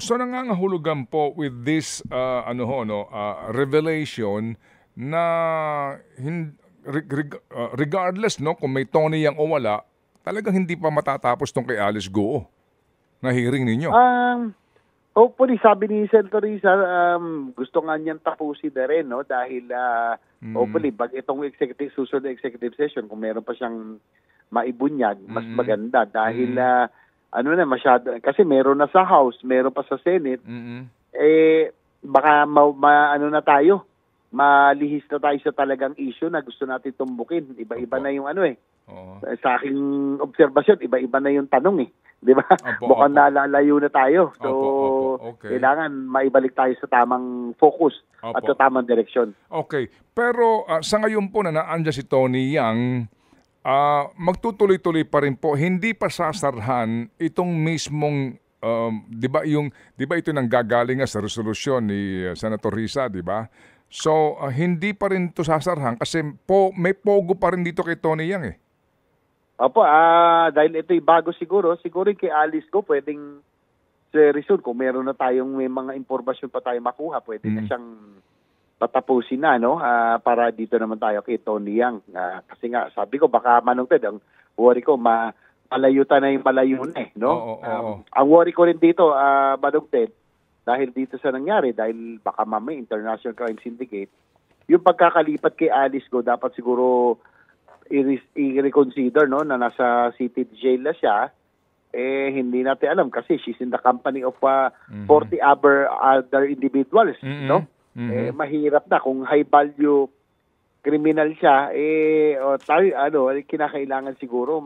So nangangahulugan po with this revelation na regardless no kung may Tony Yang o wala, talagang hindi pa matatapos tong kay Alice Guo na hearing ninyo. Hopefully, sabi ni Senator Risa, gusto nga niyan tapusin na rin, no? Dahil hopefully, pag itong susunod na executive session, kung meron pa siyang maibunyag, mas maganda. Dahil, masyado, kasi meron na sa House, meron pa sa Senate, baka malihis na tayo sa talagang issue na gusto natin tumbukin. Iba-iba na yung sa aking obserbasyon, iba-iba na yung tanong eh. Di ba? Mukhang nalalayo na tayo. So, okay. Kailangan maibalik tayo sa tamang focus at sa tamang direksyon. Okay. Pero sa ngayon po na naandyan si Tony Yang, magtutuloy-tuloy pa rin po. Hindi pa sasarhan itong mismong, di ba ito nang gagaling sa resolusyon ni Senator Risa, di ba? So, hindi pa rin ito sasarhan kasi may pogo pa rin dito kay Tony Yang eh. Opo, dahil ito'y bago siguro kay Alice Go pwedeng resume kung meron na tayong may mga impormasyon pa tayo makuha, pwede na siyang patapusin na, no? Para dito naman tayo kay Tony Yang. Kasi nga, sabi ko, baka Manong Ted, ang worry ko, malayo na eh, no? Ang worry ko rin dito, Manong Ted, dahil dito sa nangyari, dahil baka mamay International Crime Syndicate, yung pagkakalipat kay Alice Go, dapat siguro i-reconsider, no, na nasa city jail na siya, hindi natin alam kasi she's in the company of 40 other individuals, no? Mahirap na kung high value criminal siya, tayo kinakailangan siguro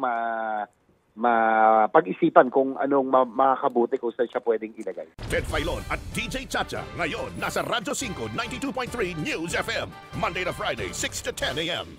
pag-isipan kung anong makakabuti kung saan siya pwedeng ilagay. Ted Filon at DJ Chacha ngayon nasa Radyo 5 92.3 News FM Monday to Friday 6 to 10 a.m.